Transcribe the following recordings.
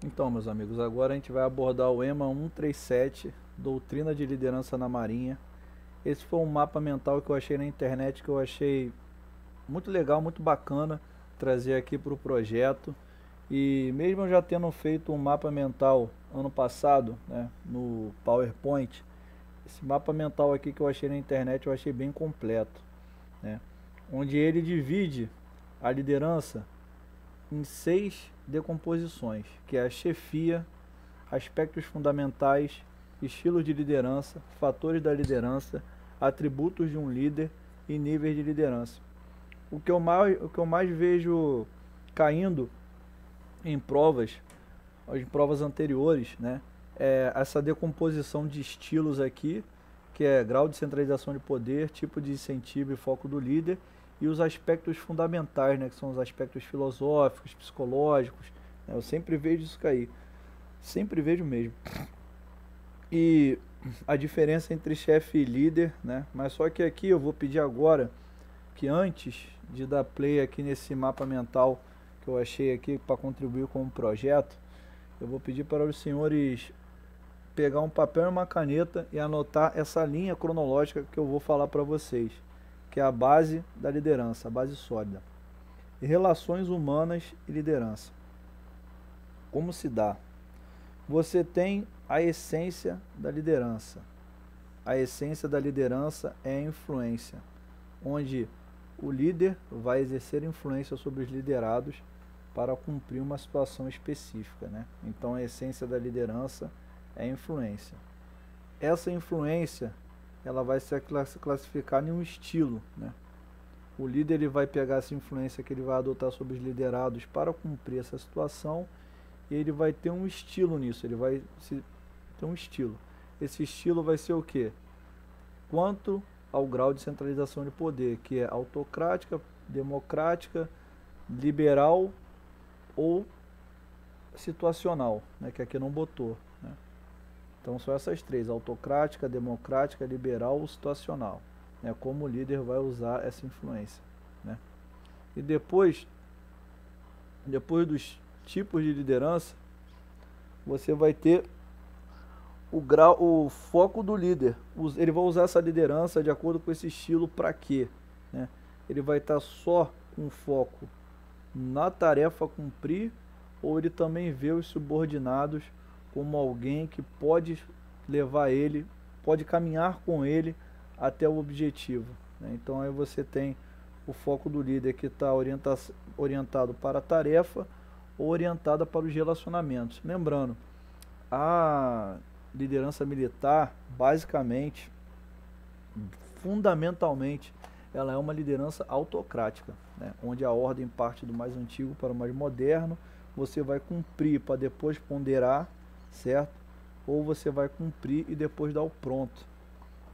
Então, meus amigos, agora a gente vai abordar o EMA 137, Doutrina de Liderança na Marinha. Esse foi um mapa mental que eu achei na internet, que eu achei muito legal, muito bacana trazer aqui para o projeto. E mesmo eu já tendo feito um mapa mental ano passado, né, no PowerPoint, esse mapa mental aqui que eu achei na internet eu achei bem completo, né, onde ele divide a liderança em 6 decomposições, que é a chefia, aspectos fundamentais, estilos de liderança, fatores da liderança, atributos de um líder e níveis de liderança. O que eu mais vejo caindo em provas anteriores, né, é essa decomposição de estilos aqui, que é grau de centralização de poder, tipo de incentivo e foco do líder, e os aspectos fundamentais, né, que são os aspectos filosóficos, psicológicos, né, eu sempre vejo isso cair, sempre vejo mesmo. E a diferença entre chefe e líder, né, mas só que aqui eu vou pedir agora que antes de dar play aqui nesse mapa mental que eu achei aqui para contribuir com o projeto, eu vou pedir para os senhores pegar um papel e uma caneta e anotar essa linha cronológica que eu vou falar para vocês, que é a base da liderança, a base sólida. E relações humanas e liderança. Como se dá? Você tem a essência da liderança. A essência da liderança é a influência, onde o líder vai exercer influência sobre os liderados para cumprir uma situação específica, né? Então a essência da liderança é a influência. Essa influência ela vai se classificar em um estilo, né? O líder ele vai pegar essa influência que ele vai adotar sobre os liderados para cumprir essa situação e ele vai ter um estilo nisso, ele vai ter um estilo. Esse estilo vai ser o quê? Quanto ao grau de centralização de poder, que é autocrática, democrática, liberal ou situacional, né, que aqui não botou, né? Então são essas três: autocrática, democrática, liberal ou situacional, né, como o líder vai usar essa influência, né? E depois dos tipos de liderança, você vai ter o foco do líder. Ele vai usar essa liderança de acordo com esse estilo para quê, né? Ele vai estar só com foco na tarefa a cumprir, ou ele também vê os subordinados como alguém que pode levar ele, pode caminhar com ele até o objetivo, né? Então aí você tem o foco do líder que está orientado para a tarefa ou orientada para os relacionamentos. Lembrando, a liderança militar, basicamente, fundamentalmente, ela é uma liderança autocrática, né, onde a ordem parte do mais antigo para o mais moderno. Você vai cumprir para depois ponderar, certo? Ou você vai cumprir e depois dar o pronto.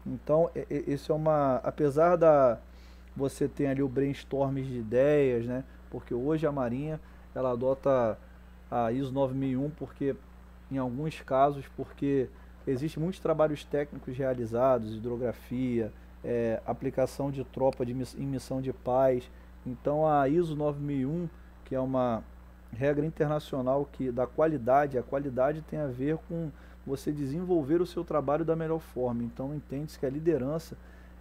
Então, isso é uma... Apesar da... Você tem ali o brainstorm de ideias, né? Porque hoje a Marinha, ela adota a ISO 9001 porque, em alguns casos, porque existem muitos trabalhos técnicos realizados, hidrografia, aplicação de tropa em missão de paz. Então a ISO 9001, que é uma regra internacional que da qualidade, a qualidade tem a ver com você desenvolver o seu trabalho da melhor forma. Então entende-se que a liderança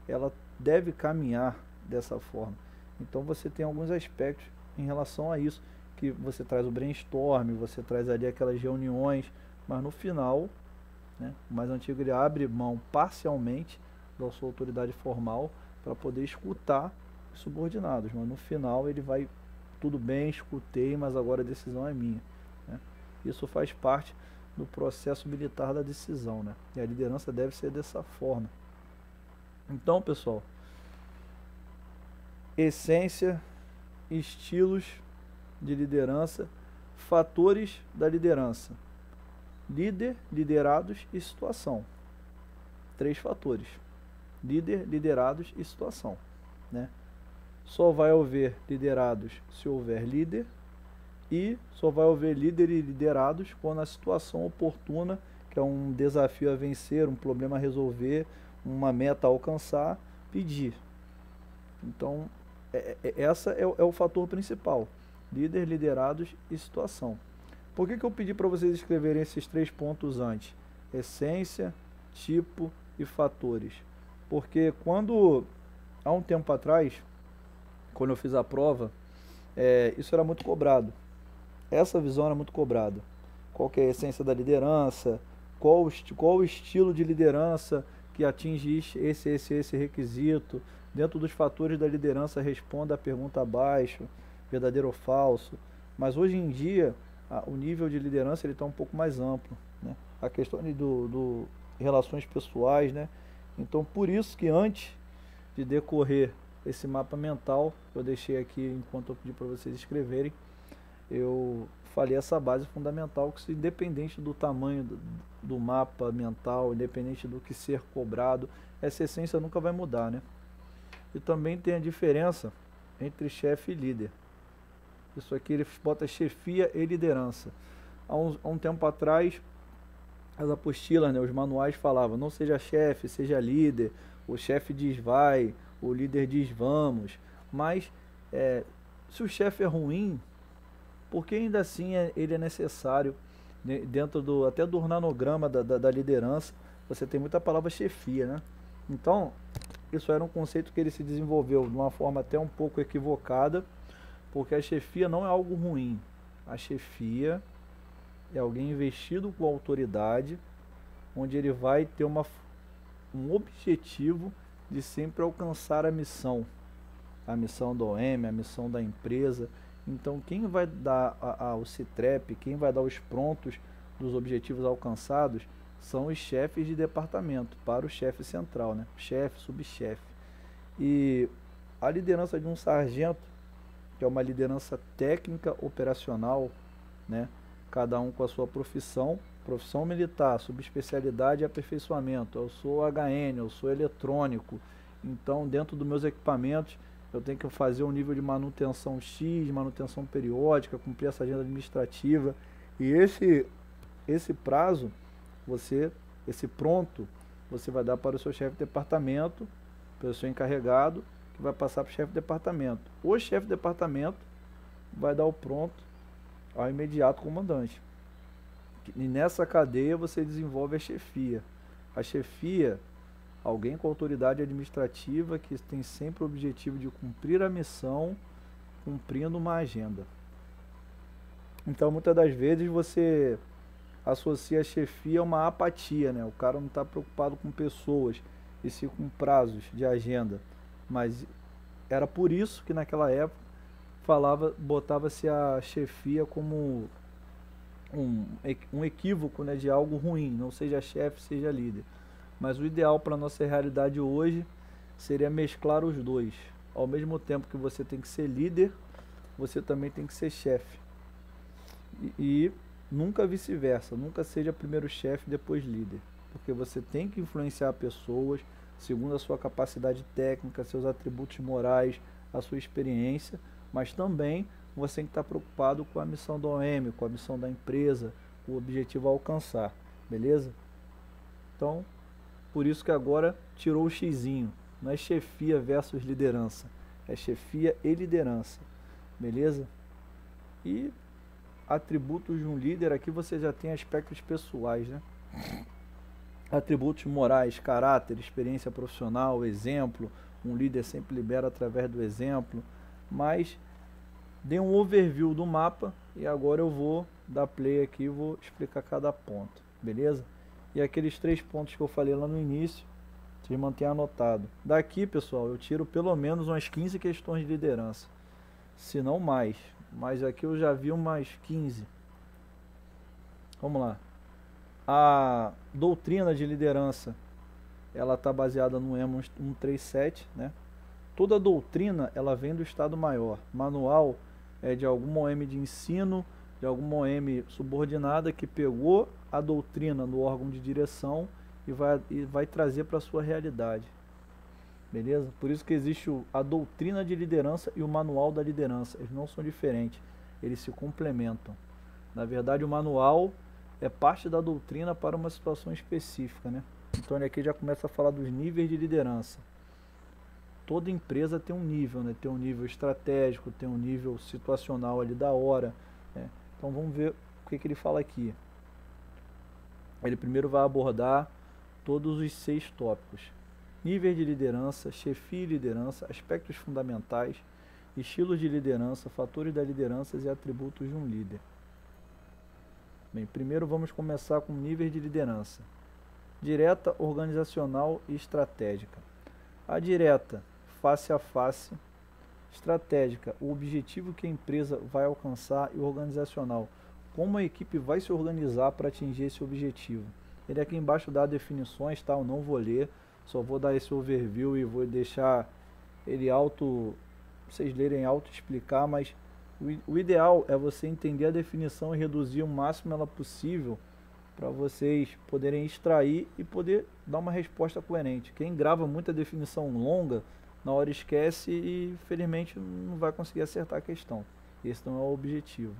ela deve caminhar dessa forma. Então você tem alguns aspectos em relação a isso, que você traz o brainstorm, você traz ali aquelas reuniões, mas no final, né, o mais antigo ele abre mão parcialmente da sua autoridade formal para poder escutar os subordinados, mas no final ele vai, tudo bem, escutei, mas agora a decisão é minha, né? Isso faz parte do processo militar da decisão, né? E a liderança deve ser dessa forma. Então, pessoal, essência, estilos de liderança, fatores da liderança: líder, liderados e situação. 3 fatores: líder, liderados e situação, né? Só vai haver liderados se houver líder, e só vai haver líder e liderados quando a situação oportuna, que é um desafio a vencer, um problema a resolver, uma meta a alcançar, pedir. Então, essa é o fator principal: líder, liderados e situação. Por que eu pedi para vocês escreverem esses 3 pontos antes? Essência, tipo e fatores. Porque há um tempo atrás, quando eu fiz a prova, isso era muito cobrado. Essa visão era muito cobrada. Qual que é a essência da liderança? Qual o estilo de liderança que atinge esse requisito? Dentro dos fatores da liderança, responda a pergunta abaixo, verdadeiro ou falso. Mas hoje em dia, o nível de liderança está um pouco mais amplo, né? A questão do relações pessoais, né? Então, por isso que antes de decorrer esse mapa mental, eu deixei aqui, enquanto eu pedi para vocês escreverem, eu falei essa base fundamental, que independente do tamanho do mapa mental, independente do que ser cobrado, essa essência nunca vai mudar, né? E também tem a diferença entre chefe e líder. Isso aqui ele bota chefia e liderança. Há um tempo atrás, as apostilas, né, os manuais falavam: não seja chefe, seja líder. O chefe diz vai, o líder diz vamos. Mas se o chefe é ruim, porque ainda assim ele é necessário, né, dentro até do organograma da liderança, você tem muita palavra chefia, né? Então, isso era um conceito que ele se desenvolveu de uma forma até um pouco equivocada, porque a chefia não é algo ruim. A chefia é alguém investido com autoridade, onde ele vai ter um objetivo de sempre alcançar a missão da OM, a missão da empresa. Então, quem vai dar o CITREP, quem vai dar os prontos dos objetivos alcançados, são os chefes de departamento, para o chefe central, né? Chefe, subchefe. E a liderança de um sargento, que é uma liderança técnica operacional, né? Cada um com a sua profissão militar, subespecialidade e aperfeiçoamento. Eu sou HN, eu sou eletrônico. Então, dentro dos meus equipamentos, eu tenho que fazer um nível de manutenção X, manutenção periódica, cumprir essa agenda administrativa. E esse prazo, esse pronto, você vai dar para o seu chefe de departamento, para o seu encarregado, que vai passar para o chefe de departamento. O chefe de departamento vai dar o pronto ao imediato comandante. E nessa cadeia você desenvolve a chefia. A chefia, alguém com autoridade administrativa que tem sempre o objetivo de cumprir a missão, cumprindo uma agenda. Então, muitas das vezes você associa a chefia a uma apatia, né? O cara não está preocupado com pessoas e sim com prazos de agenda. Mas era por isso que naquela época botava-se a chefia como um equívoco, né, de algo ruim, não seja chefe, seja líder. Mas o ideal para a nossa realidade hoje seria mesclar os dois. Ao mesmo tempo que você tem que ser líder, você também tem que ser chefe. E nunca vice-versa, nunca seja primeiro chefe, depois líder. Porque você tem que influenciar pessoas segundo a sua capacidade técnica, seus atributos morais, a sua experiência, mas também você tem que estar preocupado com a missão da OM, com a missão da empresa, o objetivo a alcançar, beleza? Então, por isso que agora tirou o xizinho, não é chefia versus liderança, é chefia e liderança, beleza? E atributos de um líder, aqui você já tem aspectos pessoais, né? Atributos morais, caráter, experiência profissional, exemplo. Um líder sempre lidera através do exemplo. Mas dei um overview do mapa e agora eu vou dar play aqui e vou explicar cada ponto, beleza? E aqueles 3 pontos que eu falei lá no início, vocês mantenham anotado. Daqui, pessoal, eu tiro pelo menos umas 15 questões de liderança, se não mais. Mas aqui eu já vi umas 15. Vamos lá. A doutrina de liderança, ela está baseada no EMA 137, né? Toda doutrina, ela vem do Estado Maior. Manual é de alguma OM de ensino, de alguma OM subordinada que pegou a doutrina no órgão de direção e vai trazer para a sua realidade. Beleza? Por isso que existe a doutrina de liderança e o manual da liderança. Eles não são diferentes, eles se complementam. Na verdade, o manual é parte da doutrina para uma situação específica, né? Então ele aqui já começa a falar dos níveis de liderança. Toda empresa tem um nível, né? Tem um nível estratégico, tem um nível situacional ali da hora, né? Então vamos ver que ele fala aqui? Ele primeiro vai abordar todos os 6 tópicos: níveis de liderança, chefia e liderança, aspectos fundamentais, estilos de liderança, fatores da liderança e atributos de um líder. Bem, primeiro vamos começar com níveis de liderança. Direta, organizacional e estratégica. A direta, face a face. Estratégica, o objetivo que a empresa vai alcançar, e organizacional, como a equipe vai se organizar para atingir esse objetivo. Ele aqui embaixo dá definições, tá? Eu não vou ler, só vou dar esse overview e vou deixar ele vocês lerem auto explicar, mas o ideal é você entender a definição e reduzir o máximo ela possível para vocês poderem extrair e poder dar uma resposta coerente. Quem grava muita definição longa, na hora esquece e infelizmente não vai conseguir acertar a questão. Esse não é o objetivo.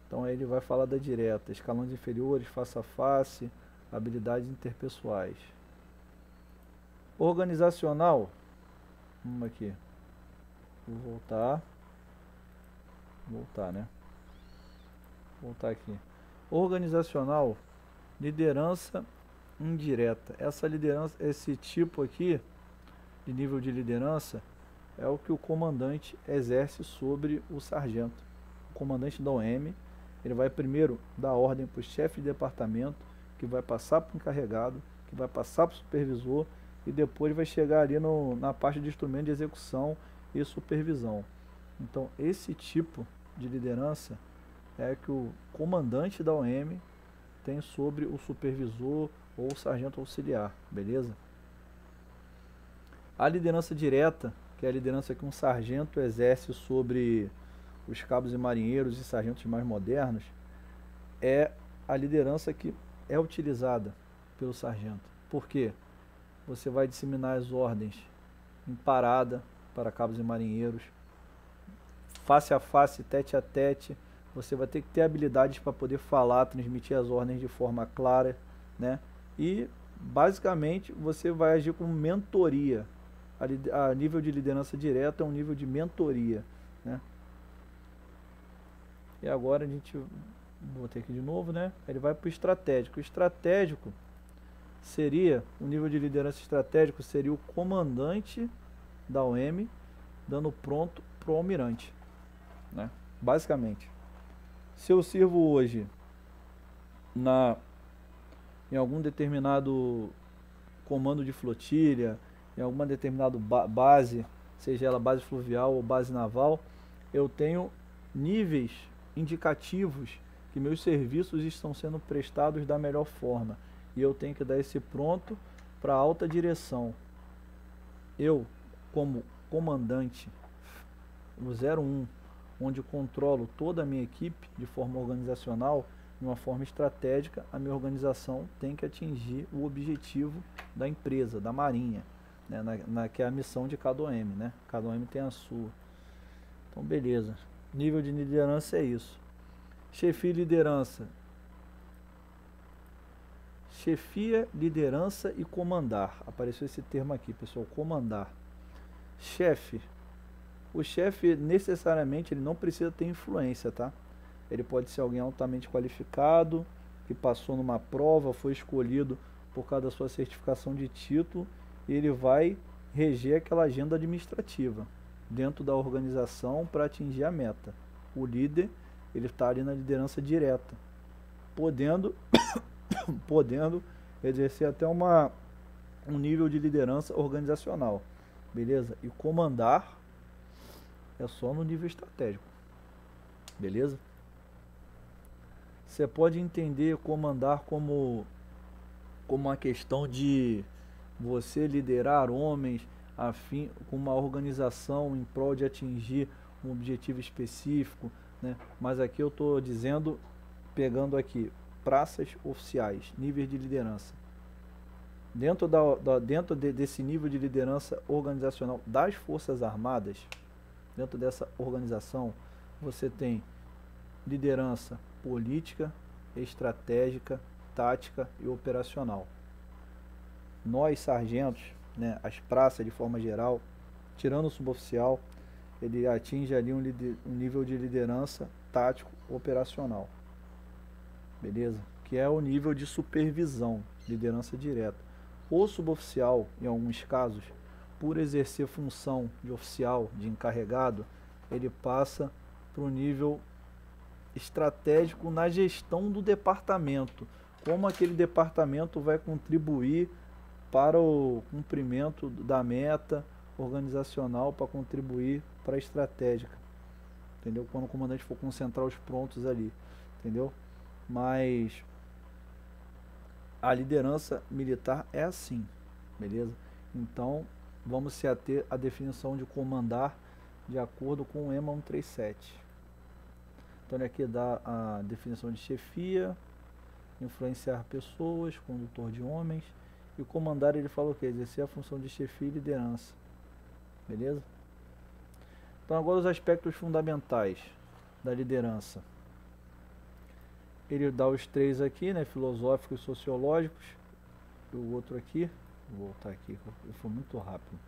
Então ele vai falar da direta, escalões inferiores, face a face, habilidades interpessoais. Organizacional, vamos aqui, vou voltar, né? Voltar aqui. Organizacional, liderança indireta. Essa liderança, esse tipo aqui de nível de liderança é o que o comandante exerce sobre o sargento. O comandante da OM, ele vai primeiro dar ordem para o chefe de departamento, que vai passar para o encarregado, que vai passar para o supervisor e depois vai chegar ali na parte de instrumento de execução e supervisão. Então esse tipo de liderança é que o comandante da OM tem sobre o supervisor ou o sargento auxiliar, beleza? A liderança direta, que é a liderança que um sargento exerce sobre os cabos e marinheiros e sargentos mais modernos, é a liderança que é utilizada pelo sargento. Por quê? Você vai disseminar as ordens em parada para cabos e marinheiros, face a face, tete a tete. Você vai ter que ter habilidades para poder falar, transmitir as ordens de forma clara, né? E basicamente você vai agir como mentoria. A nível de liderança direta é um nível de mentoria, né? E agora a gente, vou ter aqui de novo, né? Ele vai para o estratégico. O estratégico seria, o nível de liderança estratégico seria o comandante da OM dando pronto para o almirante, né? Basicamente. Se eu sirvo hoje em algum determinado comando de flotilha, em alguma determinada base, seja ela base fluvial ou base naval, eu tenho níveis indicativos que meus serviços estão sendo prestados da melhor forma. E eu tenho que dar esse pronto para a alta direção. Eu, como comandante, no 01, onde controlo toda a minha equipe de forma organizacional, de uma forma estratégica, a minha organização tem que atingir o objetivo da empresa, da marinha, né, que é a missão de cada OM, né? Cada OM tem a sua. Então beleza, nível de liderança é isso. Chefia e liderança. Chefia, liderança e comandar. Apareceu esse termo aqui, pessoal, comandar. Chefe. O chefe necessariamente ele não precisa ter influência, tá? Ele pode ser alguém altamente qualificado, que passou numa prova, foi escolhido por causa da sua certificação de título, e ele vai reger aquela agenda administrativa dentro da organização para atingir a meta. O líder, ele está ali na liderança direta, podendo exercer até um nível de liderança organizacional, beleza? E comandar é só no nível estratégico, beleza? Você pode entender comandar como uma questão de você liderar homens com uma organização em prol de atingir um objetivo específico, né? Mas aqui eu estou dizendo, pegando aqui, praças oficiais, níveis de liderança. Dentro desse nível de liderança organizacional das Forças Armadas, dentro dessa organização, você tem liderança política, estratégica, tática e operacional. Nós, sargentos, né, as praças de forma geral, tirando o suboficial, ele atinge ali um nível de liderança tático operacional. Beleza? Que é o nível de supervisão, liderança direta. O suboficial, em alguns casos, por exercer função de oficial, de encarregado, ele passa para o nível estratégico na gestão do departamento. Como aquele departamento vai contribuir para o cumprimento da meta organizacional, para contribuir para a estratégica. Entendeu? Quando o comandante for concentrar os prontos ali. Entendeu? Mas a liderança militar é assim. Beleza? Então, vamos se ater à definição de comandar de acordo com o EMA 137. Então, ele aqui dá a definição de chefia, influenciar pessoas, condutor de homens, e comandar, ele fala o que? Exercer a função de chefia e liderança. Beleza? Então, agora os aspectos fundamentais da liderança. Ele dá os três aqui, né? Filosóficos e sociológicos. E o outro aqui, vou voltar aqui, eu fui muito rápido.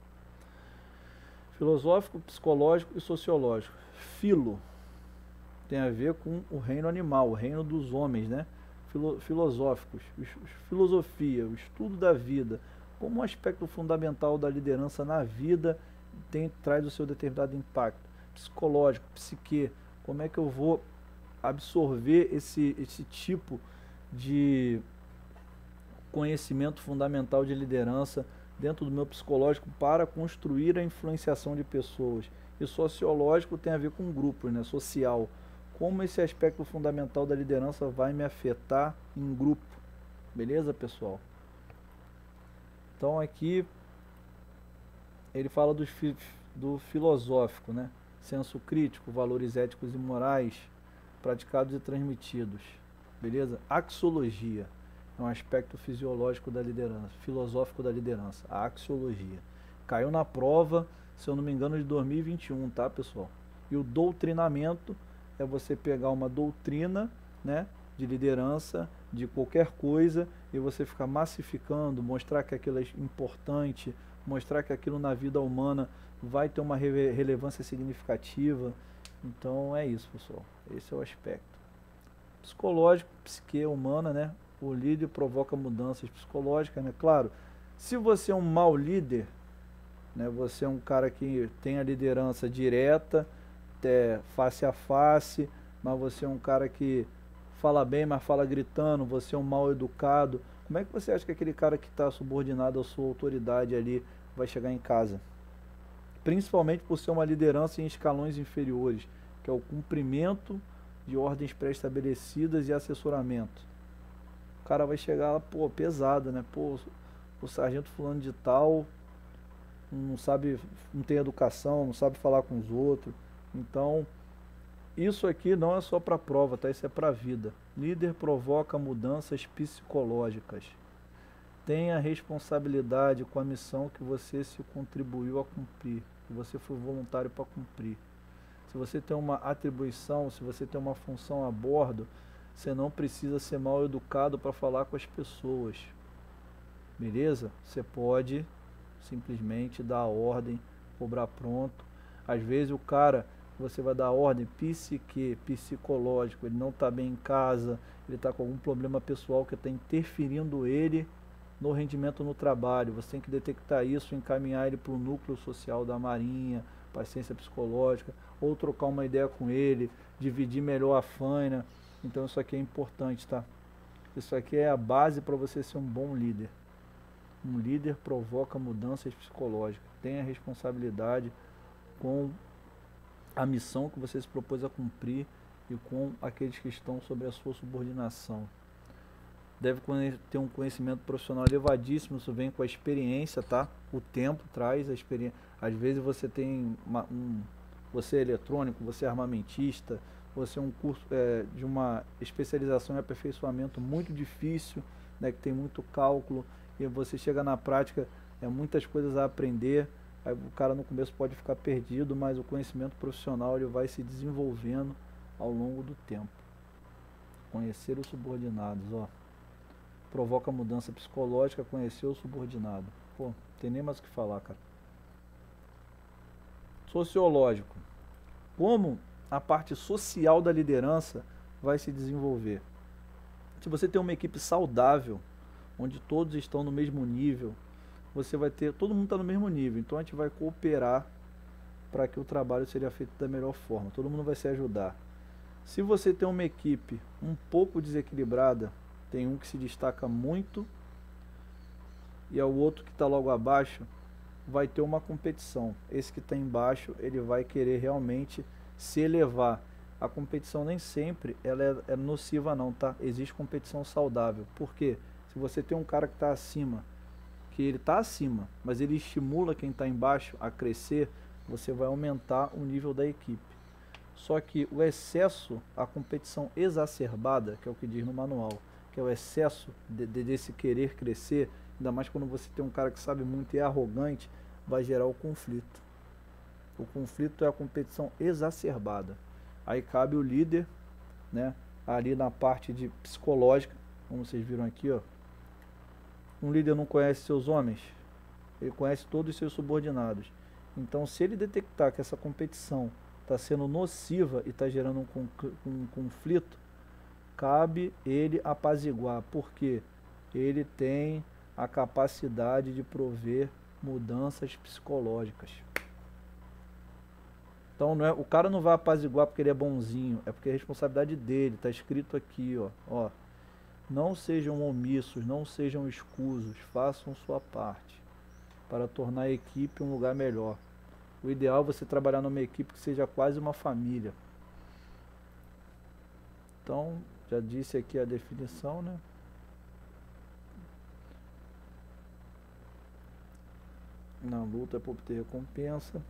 Filosófico, psicológico e sociológico. Filo tem a ver com o reino animal, o reino dos homens, né? Filosóficos, filosofia, o estudo da vida, como um aspecto fundamental da liderança na vida traz o seu determinado impacto. Psicológico, psique, como é que eu vou absorver esse tipo de conhecimento fundamental de liderança dentro do meu psicológico para construir a influenciação de pessoas. E sociológico tem a ver com grupos, né? Social. Como esse aspecto fundamental da liderança vai me afetar em grupo. Beleza, pessoal? Então aqui ele fala do filosófico, né? Senso crítico, valores éticos e morais praticados e transmitidos. Beleza? Axiologia é um aspecto fisiológico da liderança, filosófico da liderança, a axiologia. Caiu na prova, se eu não me engano, de 2021, tá, pessoal? E o doutrinamento é você pegar uma doutrina, né, de liderança, de qualquer coisa, e você ficar massificando, mostrar que aquilo é importante, mostrar que aquilo na vida humana vai ter uma relevância significativa. Então é isso, pessoal. Esse é o aspecto. Psicológico, psique humana, né? O líder provoca mudanças psicológicas, né? Claro, se você é um mau líder, né, você é um cara que tem a liderança direta, face a face, mas você é um cara que fala bem, mas fala gritando, você é um mal educado, como é que você acha que aquele cara que está subordinado à sua autoridade ali vai chegar em casa? Principalmente por ser uma liderança em escalões inferiores, que é o cumprimento de ordens pré-estabelecidas e assessoramento. O cara vai chegar lá, pô, pesado, né? Pô, o sargento fulano de tal não sabe, não tem educação, não sabe falar com os outros. Então, isso aqui não é só para a prova, tá? Isso é para a vida. Líder provoca mudanças psicológicas. Tenha responsabilidade com a missão que você se contribuiu a cumprir, que você foi voluntário para cumprir. Se você tem uma atribuição, se você tem uma função a bordo, você não precisa ser mal educado para falar com as pessoas. Beleza? Você pode simplesmente dar a ordem, cobrar pronto. Às vezes o cara, você vai dar a ordem psicológico, ele não está bem em casa, ele está com algum problema pessoal que está interferindo ele no rendimento no trabalho. Você tem que detectar isso, encaminhar ele para o núcleo social da Marinha, para assistência psicológica, ou trocar uma ideia com ele, dividir melhor a faina. Então isso aqui é importante, tá? Isso aqui é a base para você ser um bom líder. Um líder provoca mudanças psicológicas. Tenha responsabilidade com a missão que você se propôs a cumprir e com aqueles que estão sob a sua subordinação. Deve ter um conhecimento profissional elevadíssimo, isso vem com a experiência, tá? O tempo traz a experiência. Às vezes você tem você é eletrônico, você é armamentista, você é um curso de uma especialização em aperfeiçoamento muito difícil, né, que tem muito cálculo, e você chega na prática, muitas coisas a aprender. Aí o cara no começo pode ficar perdido, mas o conhecimento profissional ele vai se desenvolvendo ao longo do tempo. Conhecer os subordinados, ó. Provoca mudança psicológica, conhecer o subordinado. Pô, não tem nem mais o que falar, cara. Sociológico. Como a parte social da liderança vai se desenvolver. Se você tem uma equipe saudável, onde todos estão no mesmo nível, você vai ter, todo mundo está no mesmo nível, então a gente vai cooperar para que o trabalho seja feito da melhor forma, todo mundo vai se ajudar. Se você tem uma equipe um pouco desequilibrada, tem um que se destaca muito e é o outro que está logo abaixo, vai ter uma competição. Esse que está embaixo, ele vai querer realmente se elevar. A competição nem sempre ela é nociva não, tá? Existe competição saudável. Por quê? Se você tem um cara que está acima, que ele está acima, mas ele estimula quem está embaixo a crescer, você vai aumentar o nível da equipe. Só que o excesso, a competição exacerbada, que é o que diz no manual, que é o excesso desse querer crescer, ainda mais quando você tem um cara que sabe muito e é arrogante, vai gerar o conflito. O conflito é a competição exacerbada. Aí cabe o líder, né, ali na parte de psicológica, como vocês viram aqui, ó. Um líder não conhece seus homens, ele conhece todos os seus subordinados. Então, se ele detectar que essa competição está sendo nociva e está gerando um conflito, cabe ele apaziguar, porque ele tem a capacidade de prover mudanças psicológicas. Então o cara não vai apaziguar porque ele é bonzinho, é porque é responsabilidade dele, está escrito aqui, ó. Não sejam omissos, não sejam escusos, façam sua parte para tornar a equipe um lugar melhor. O ideal é você trabalhar numa equipe que seja quase uma família. Então, já disse aqui a definição, né? Na luta é para obter recompensa.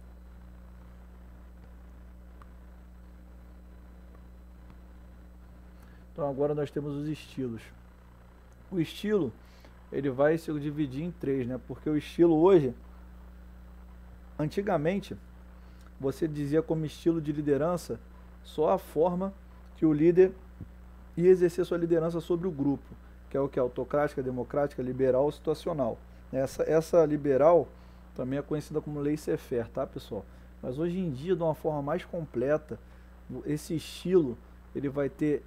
Então agora nós temos os estilos. O estilo, ele vai se dividir em três, né? Porque o estilo hoje, antigamente, você dizia como estilo de liderança só a forma que o líder ia exercer sua liderança sobre o grupo, que é o que? Autocrática, democrática, liberal ou situacional. Essa liberal também é conhecida como laissez-faire, tá, pessoal? Mas hoje em dia, de uma forma mais completa, esse estilo, ele vai ter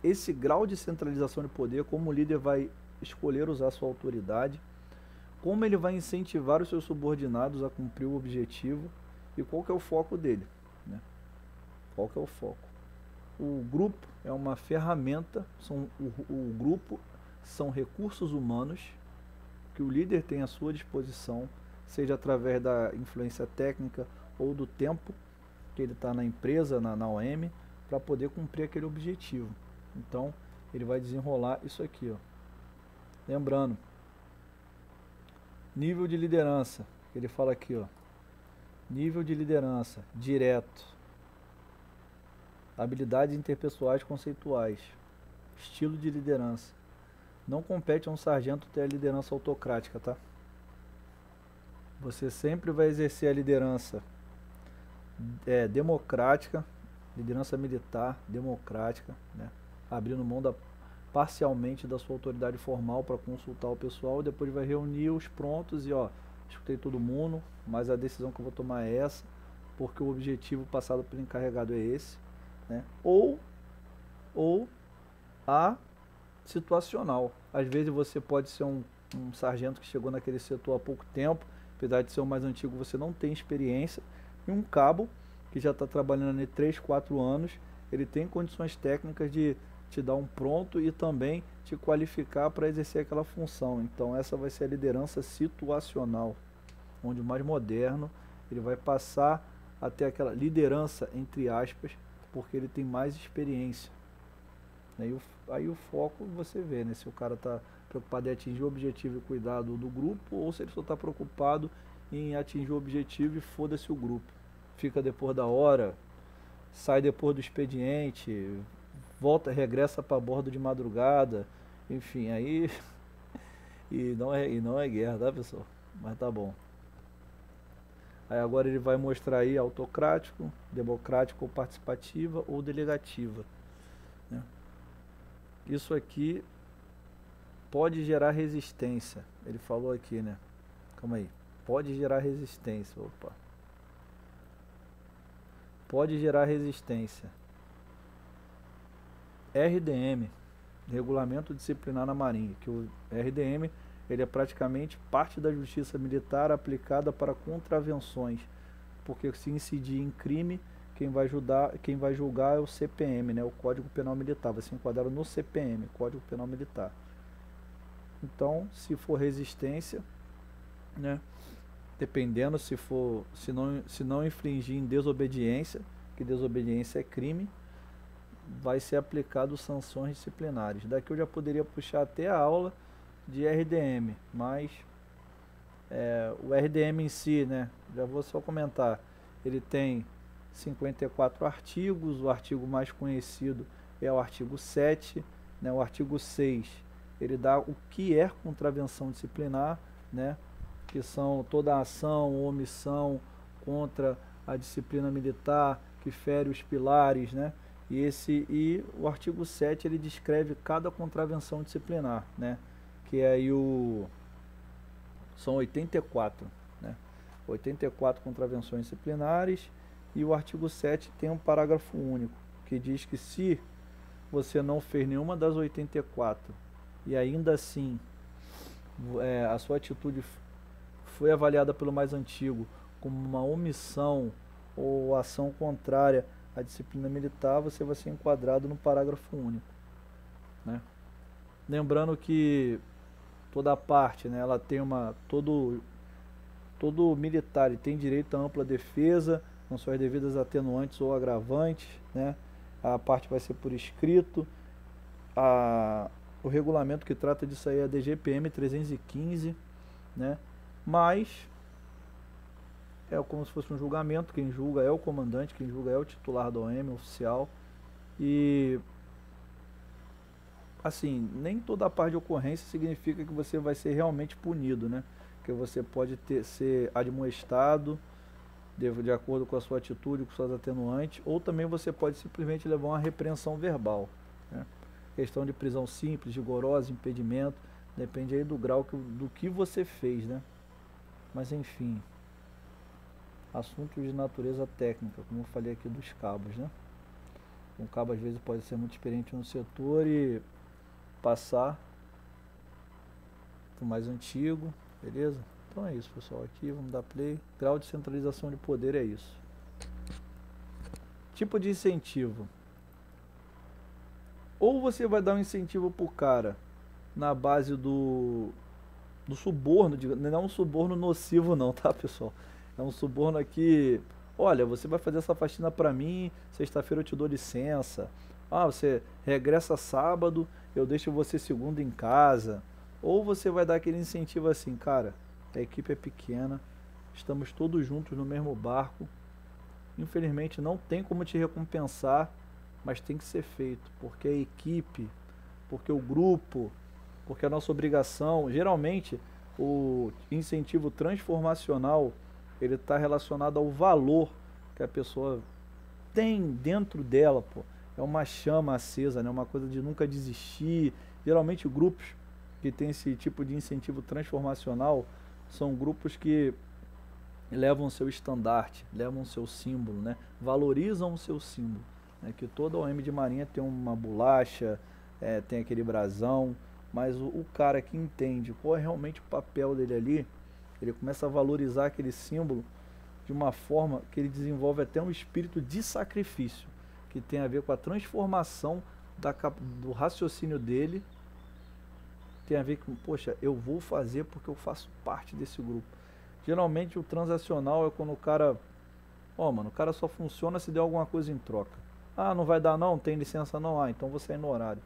esse grau de centralização de poder, como o líder vai escolher usar sua autoridade, como ele vai incentivar os seus subordinados a cumprir o objetivo e qual que é o foco dele, né? Qual que é o foco? O grupo é uma ferramenta, o grupo são recursos humanos que o líder tem à sua disposição, seja através da influência técnica ou do tempo que ele está na empresa, na OM, para poder cumprir aquele objetivo. Então, ele vai desenrolar isso aqui, ó. Lembrando, nível de liderança, que ele fala aqui, ó. Nível de liderança, direto. Habilidades interpessoais conceituais. Estilo de liderança. Não compete a um sargento ter a liderança autocrática, tá? Você sempre vai exercer a liderança democrática, liderança militar, democrática, né? Abrindo mão parcialmente da sua autoridade formal para consultar o pessoal, depois vai reunir os prontos e escutei todo mundo, mas a decisão que eu vou tomar é essa, porque o objetivo passado pelo encarregado é esse, né? Ou a situacional. Às vezes você pode ser um sargento que chegou naquele setor há pouco tempo, apesar de ser o mais antigo, você não tem experiência, e um cabo que já está trabalhando ali 3, 4 anos, ele tem condições técnicas de te dar um pronto e também te qualificar para exercer aquela função. Então essa vai ser a liderança situacional, onde o mais moderno, ele vai passar a ter aquela liderança, entre aspas, porque ele tem mais experiência. Aí o foco você vê, né? Se o cara está preocupado em atingir o objetivo e cuidar do grupo, ou se ele só está preocupado em atingir o objetivo e foda-se o grupo. Fica depois da hora, sai depois do expediente, regressa para bordo de madrugada, enfim, aí e não é guerra, tá, pessoal? Mas tá bom. Aí agora ele vai mostrar aí autocrático, democrático ou participativa ou delegativa, né? Isso aqui pode gerar resistência. Ele falou aqui, né? Calma aí. Pode gerar resistência. Opa. pode gerar resistência. RDM, Regulamento Disciplinar na Marinha, que o RDM ele é praticamente parte da justiça militar aplicada para contravenções, porque se incidir em crime, quem vai julgar é o CPM, né, o Código Penal Militar, vai ser enquadrado no CPM, Código Penal Militar. Então, se for resistência, né, dependendo se não infringir em desobediência, que desobediência é crime, vai ser aplicado sanções disciplinares. Daqui eu já poderia puxar até a aula de RDM, mas o RDM em si, né, já vou só comentar, ele tem 54 artigos, o artigo mais conhecido é o artigo 7, né, o artigo 6, ele dá o que é contravenção disciplinar, né, que são toda ação ou omissão contra a disciplina militar, que fere os pilares, né, e o artigo 7 ele descreve cada contravenção disciplinar, né, que é aí são 84, né, 84 contravenções disciplinares, e o artigo 7 tem um parágrafo único, que diz que se você não fez nenhuma das 84 e ainda assim a sua atitude foi avaliada pelo mais antigo como uma omissão ou ação contrária à disciplina militar, você vai ser enquadrado no parágrafo único, né? Lembrando que toda parte, né, ela tem todo militar ele tem direito à ampla defesa, com suas devidas atenuantes ou agravantes, né? A parte vai ser por escrito. O regulamento que trata disso aí é a DGPM 315, né? Mas é como se fosse um julgamento, quem julga é o comandante, quem julga é o titular da OM, oficial. E assim, nem toda a parte de ocorrência significa que você vai ser realmente punido, né? Que você pode ser admoestado de acordo com a sua atitude, com suas atenuantes, ou também você pode simplesmente levar uma repreensão verbal, né? Questão de prisão simples, rigorosa, impedimento, depende aí do grau do que você fez, né? Mas enfim, assuntos de natureza técnica, como eu falei aqui dos cabos, né? Um cabo às vezes pode ser muito experiente no setor e passar para o mais antigo, beleza? Então é isso, pessoal, aqui vamos dar play. Grau de centralização de poder é isso. Tipo de incentivo. Ou você vai dar um incentivo pro cara na base do suborno, não é um suborno nocivo não, tá, pessoal? É um suborno aqui, olha, você vai fazer essa faxina pra mim, sexta-feira eu te dou licença. Ah, você regressa sábado, eu deixo você segunda em casa. Ou você vai dar aquele incentivo assim, cara, a equipe é pequena, estamos todos juntos no mesmo barco, infelizmente não tem como te recompensar, mas tem que ser feito, porque a equipe, porque o grupo, porque a nossa obrigação. Geralmente o incentivo transformacional ele está relacionado ao valor que a pessoa tem dentro dela, pô. É uma chama acesa, né? Uma coisa de nunca desistir. Geralmente grupos que tem esse tipo de incentivo transformacional são grupos que levam o seu estandarte, levam o seu símbolo, né? Valorizam o seu símbolo, né? Que toda OM de marinha tem uma bolacha, tem aquele brasão, mas o cara que entende qual é realmente o papel dele ali, ele começa a valorizar aquele símbolo de uma forma que ele desenvolve até um espírito de sacrifício, que tem a ver com a transformação do raciocínio dele, tem a ver com, poxa, eu vou fazer porque eu faço parte desse grupo. Geralmente o transacional é quando o cara, mano, o cara só funciona se der alguma coisa em troca. Ah, não vai dar não, tem licença não, então vou sair no horário.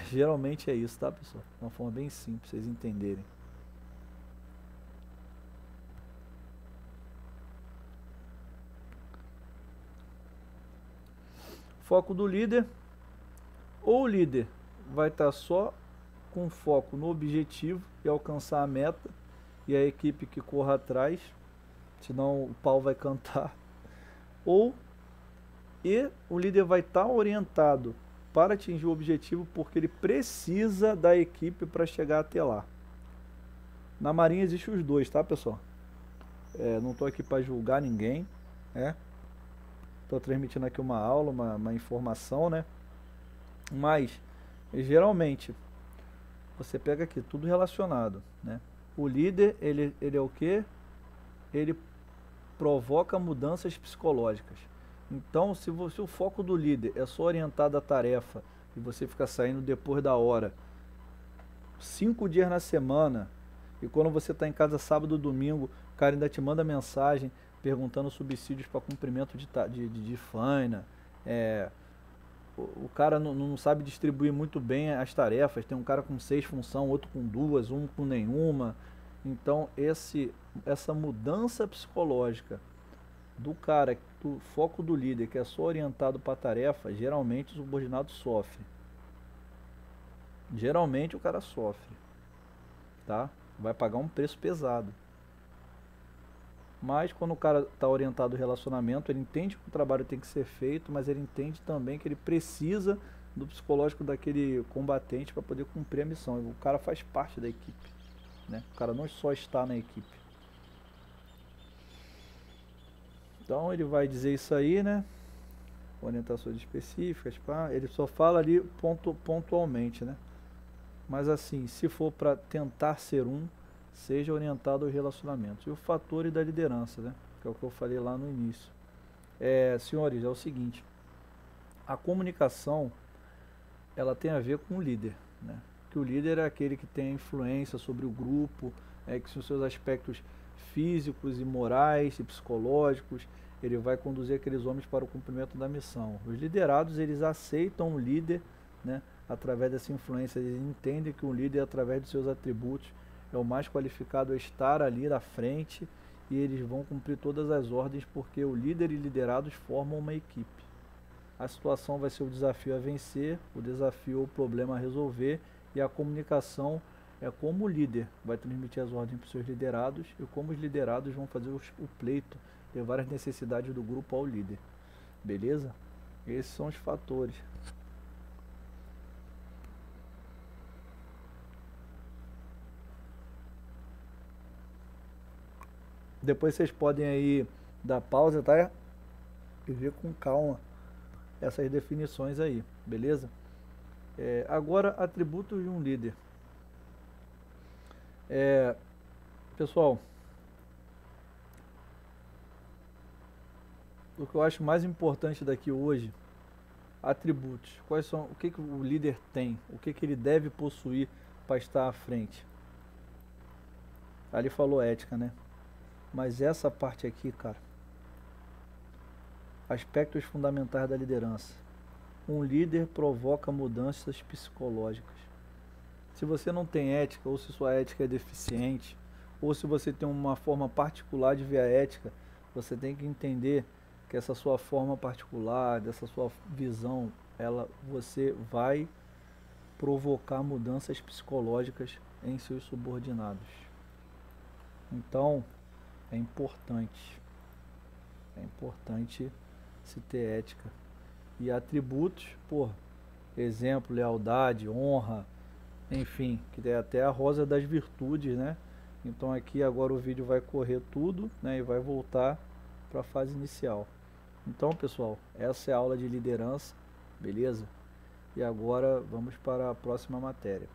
Geralmente é isso, tá, pessoal? De uma forma bem simples, vocês entenderem. Foco do líder. Ou o líder vai estar só com foco no objetivo e alcançar a meta, e a equipe que corra atrás, senão o pau vai cantar. Ou o líder vai estar orientado para atingir o objetivo porque ele precisa da equipe para chegar até lá. Na marinha existe os dois, tá, pessoal? Não estou aqui para julgar ninguém, né? Estou transmitindo aqui uma aula, uma informação, né? Mas, geralmente, você pega aqui tudo relacionado, né? O líder, ele é o quê? Ele provoca mudanças psicológicas. Então, se o foco do líder é só orientado à tarefa e você fica saindo depois da hora, 5 dias na semana, e quando você está em casa sábado ou domingo, o cara ainda te manda mensagem perguntando subsídios para cumprimento de faina, o cara não sabe distribuir muito bem as tarefas, tem um cara com 6 funções, outro com 2, um com nenhuma. Então essa mudança psicológica do cara, do foco do líder, que é só orientado para a tarefa, geralmente o subordinado sofre. Geralmente o cara sofre, tá? Vai pagar um preço pesado. Mas quando o cara está orientado ao relacionamento, ele entende que o trabalho tem que ser feito, mas ele entende também que ele precisa do psicológico daquele combatente para poder cumprir a missão. O cara faz parte da equipe, né? O cara não só está na equipe. Então ele vai dizer isso aí, né? Orientações específicas, pá. Ele só fala ali pontualmente, né? Mas assim, se for para tentar ser seja orientado aos relacionamentos. E o fator da liderança, né? Que é o que eu falei lá no início. Senhores, é o seguinte, a comunicação, ela tem a ver com o líder, né? Que o líder é aquele que tem influência sobre o grupo, que são seus aspectos físicos e morais e psicológicos, ele vai conduzir aqueles homens para o cumprimento da missão. Os liderados, eles aceitam o líder, né? Através dessa influência, eles entendem que o líder, através dos seus atributos, é o mais qualificado a estar ali na frente, e eles vão cumprir todas as ordens, porque o líder e liderados formam uma equipe. A situação vai ser o desafio a vencer, o desafio ou o problema a resolver, e a comunicação é como o líder vai transmitir as ordens para os seus liderados e como os liderados vão fazer o pleito, levar as necessidades do grupo ao líder. Beleza? Esses são os fatores. Depois vocês podem aí dar pausa, tá? E ver com calma essas definições aí, beleza? Agora, atributos de um líder. Pessoal, o que eu acho mais importante daqui hoje, atributos. Quais são, o que o líder tem, o que ele deve possuir para estar à frente? Ali falou ética, né? Mas essa parte aqui, cara, aspectos fundamentais da liderança. Um líder provoca mudanças psicológicas. Se você não tem ética, ou se sua ética é deficiente, ou se você tem uma forma particular de ver a ética, você tem que entender que essa sua forma particular, dessa sua visão, você vai provocar mudanças psicológicas em seus subordinados. Então, é importante se ter ética. E atributos, exemplo, lealdade, honra, enfim, que é até a rosa das virtudes, né? Então aqui agora o vídeo vai correr tudo, né? E vai voltar para a fase inicial. Então, pessoal, essa é a aula de liderança, beleza? E agora vamos para a próxima matéria.